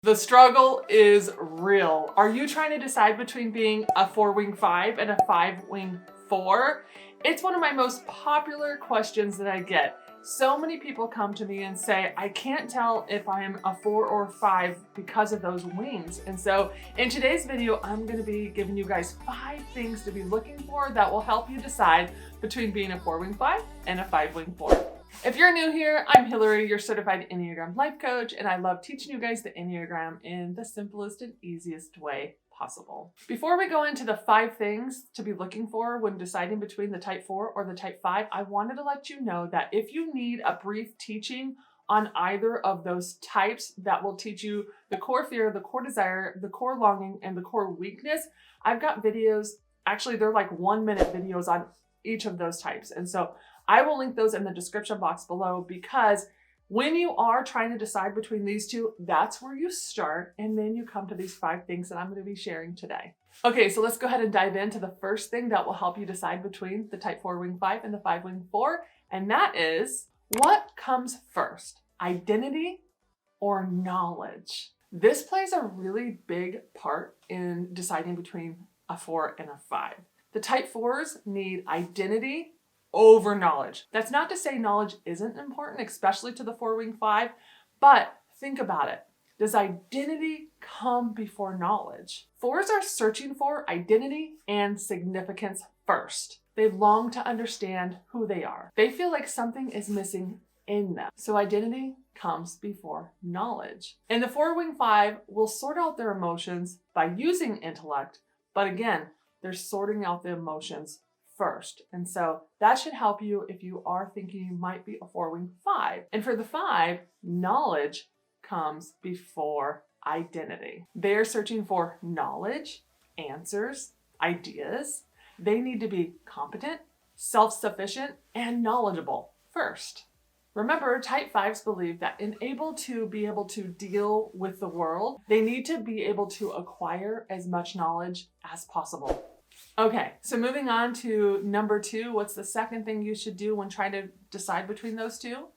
The struggle is real. Are you trying to decide between being a 4-wing 5 and a 5-wing 4? It's one of my most popular questions that I get. So many people come to me and say, I can't tell if I'm a 4 or 5 because of those wings. And so in today's video, I'm going to be giving you guys 5 things to be looking for that will help you decide between being a 4-wing 5 and a 5-wing 4. If you're new here, I'm Hillary, your certified Enneagram life coach, and I love teaching you guys the Enneagram in the simplest and easiest way possible. Before we go into the 5 things to be looking for when deciding between the type 4 or the type 5, I wanted to let you know that if you need a brief teaching on either of those types that will teach you the core fear, the core desire, the core longing, and the core weakness, I've got videos, actually they're like 1-minute videos on each of those types. And so I will link those in the description box below, because when you are trying to decide between these two, that's where you start, and then you come to these 5 things that I'm going to be sharing today. Okay, so let's go ahead and dive into the first thing that will help you decide between the type 4-wing 5 and the 5-wing 4, and that is, what comes first, identity or knowledge? This plays a really big part in deciding between a 4 and a 5. The type 4s need identity over knowledge. That's not to say knowledge isn't important, especially to the 4-wing 5, but think about it. Does identity come before knowledge? 4s are searching for identity and significance first. They long to understand who they are. They feel like something is missing in them. So identity comes before knowledge. And the 4-wing 5 will sort out their emotions by using intellect, but again, they're sorting out the emotions first. And so that should help you if you are thinking you might be a 4-wing 5. And for the 5, knowledge comes before identity. They're searching for knowledge, answers, ideas. They need to be competent, self-sufficient, and knowledgeable first. Remember, type 5s believe that in able to deal with the world, they need to be able to acquire as much knowledge as possible. Okay, so moving on to number 2, what's the second thing you should do when trying to decide between those two?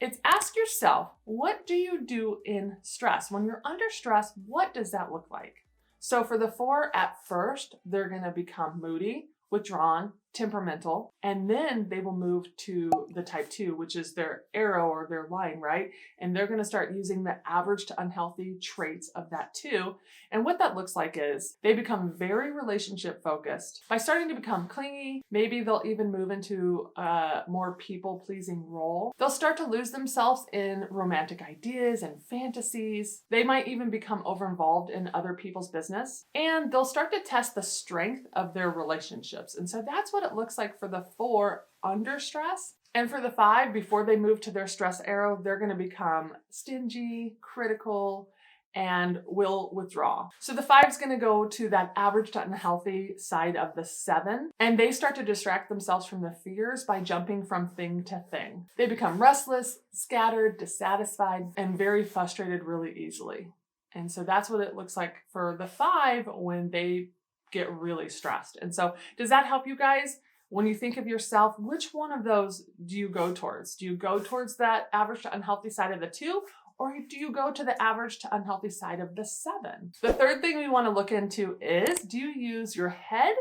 It's ask yourself, what do you do in stress? When you're under stress, what does that look like? So for the 4, at first, they're going to become moody, withdrawn, temperamental, and then they will move to the type 2, which is their arrow or their line, right? And they're going to start using the average to unhealthy traits of that 2. And what that looks like is they become very relationship focused. By starting to become clingy, maybe they'll even move into a more people-pleasing role. They'll start to lose themselves in romantic ideas and fantasies. They might even become over-involved in other people's business. And they'll start to test the strength of their relationships. And so that's what it looks like for the 4 under stress. And for the 5, before they move to their stress arrow, they're going to become stingy, critical, and will withdraw. So the 5 is going to go to that average to unhealthy side of the 7, and they start to distract themselves from the fears by jumping from thing to thing. They become restless, scattered, dissatisfied, and very frustrated really easily. And so that's what it looks like for the 5 when they get really stressed. And so does that help you guys? When you think of yourself, which one of those do you go towards? Do you go towards that average to unhealthy side of the 2? Or do you go to the average to unhealthy side of the 7? The third thing we want to look into is, do you use your head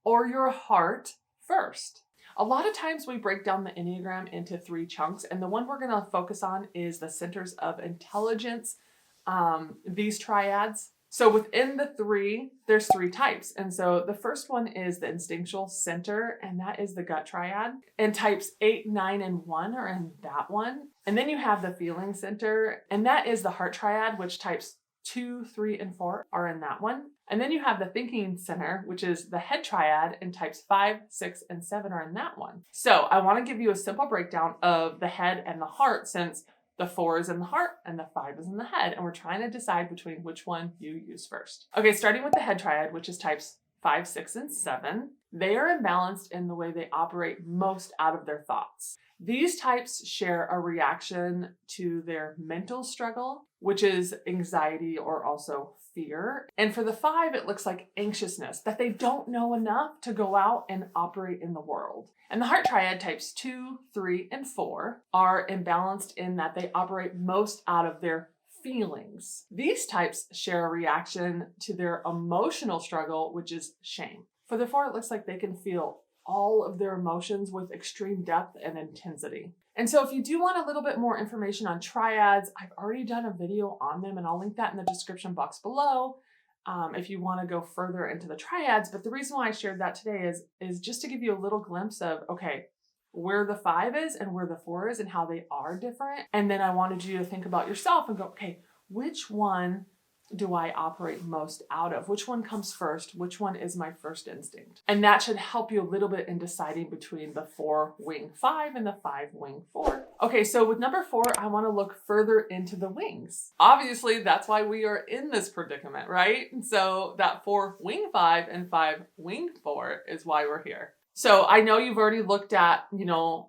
or your heart first? A lot of times we break down the Enneagram into 3 chunks, and the one we're going to focus on is the centers of intelligence, these triads. So within the 3, there's 3 types. And so the first one is the instinctual center, and that is the gut triad. And types 8, 9, and 1 are in that one. And then you have the feeling center, and that is the heart triad, which types 2, 3, and 4 are in that one. And then you have the thinking center, which is the head triad, and types 5, 6, and 7 are in that one. So I want to give you a simple breakdown of the head and the heart, since the 4 is in the heart and the 5 is in the head, and we're trying to decide between which one you use first. Okay, starting with the head triad, which is types 5, 6, and 7. They are imbalanced in the way they operate most out of their thoughts. These types share a reaction to their mental struggle, which is anxiety or also fear. And for the 5, it looks like anxiousness, that they don't know enough to go out and operate in the world. And the heart triad types 2, 3, and 4 are imbalanced in that they operate most out of their feelings. These types share a reaction to their emotional struggle, which is shame. For the 4, it looks like they can feel all of their emotions with extreme depth and intensity. And so if you do want a little bit more information on triads, I've already done a video on them, and I'll link that in the description box below if you want to go further into the triads. But the reason why I shared that today is just to give you a little glimpse of, okay, where the 5 is and where the 4 is and how they are different. And then I wanted you to think about yourself and go, okay, which one do I operate most out of? Which one comes first? Which one is my first instinct? And that should help you a little bit in deciding between the 4-wing 5 and the 5-wing 4. Okay, so with number 4, I want to look further into the wings. Obviously, that's why we are in this predicament, right? So that 4-wing 5 and 5-wing 4 is why we're here. So I know you've already looked at,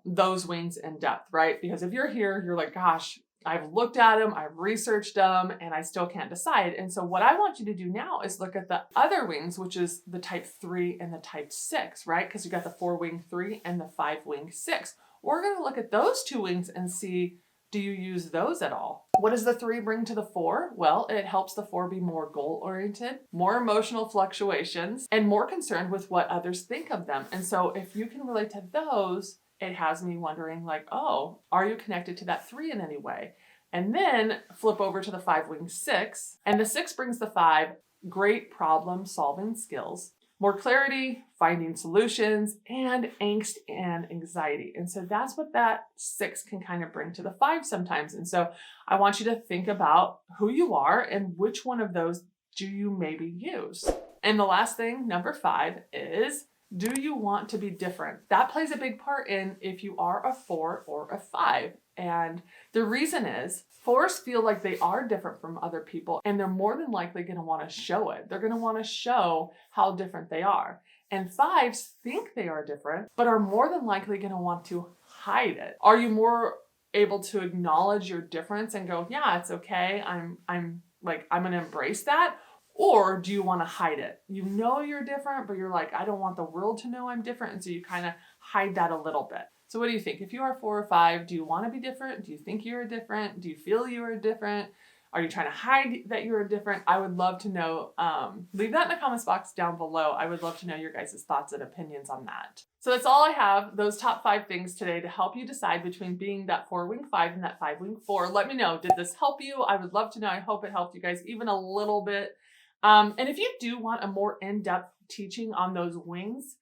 those wings in depth, right? Because if you're here, you're like, gosh, I've looked at them, I've researched them, and I still can't decide. And so what I want you to do now is look at the other wings, which is the type 3 and the type 6, right? Because you got the 4-wing 3 and the 5-wing 6. We're going to look at those 2 wings and see, do you use those at all? What does the 3 bring to the 4? Well, it helps the 4 be more goal-oriented, more emotional fluctuations, and more concerned with what others think of them. And so if you can relate to those, it has me wondering like, oh, are you connected to that 3 in any way? And then flip over to the 5-wing 6, and the 6 brings the 5 great problem solving skills, more clarity, finding solutions, and angst and anxiety. And so that's what that 6 can kind of bring to the 5 sometimes. And so I want you to think about who you are and which one of those do you maybe use. And the last thing, number 5, is, do you want to be different? That plays a big part in if you are a 4 or a 5. And the reason is 4s feel like they are different from other people, and they're more than likely going to want to show it. They're going to want to show how different they are. And 5s think they are different, but are more than likely going to want to hide it. Are you more able to acknowledge your difference and go, yeah, it's okay. I'm going to embrace that. Or do you want to hide it? You know you're different, but you're like, I don't want the world to know I'm different. And so you kind of hide that a little bit. So what do you think? If you are 4 or 5, do you want to be different? Do you think you're different? Do you feel you are different? Are you trying to hide that you're different? I would love to know. Leave that in the comments box down below. I would love to know your guys' thoughts and opinions on that. So that's all I have, those top 5 things today to help you decide between being that 4-wing 5 and that 5-wing 4. Let me know, did this help you? I would love to know. I hope it helped you guys even a little bit. And if you do want a more in-depth teaching on those wings,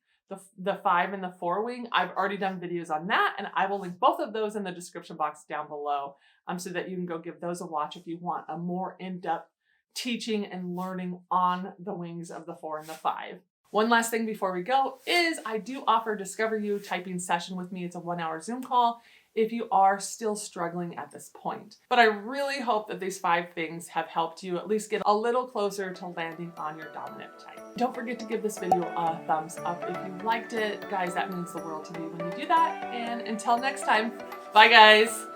the 5 and the 4-wing, I've already done videos on that, and I will link both of those in the description box down below, so that you can go give those a watch if you want a more in-depth teaching and learning on the wings of the 4 and the 5. One last thing before we go is I do offer a Discover You typing session with me. It's a 1-hour Zoom call if you are still struggling at this point. But I really hope that these 5 things have helped you at least get a little closer to landing on your dominant type. Don't forget to give this video a thumbs up if you liked it. Guys, that means the world to me when you do that. And until next time, bye guys.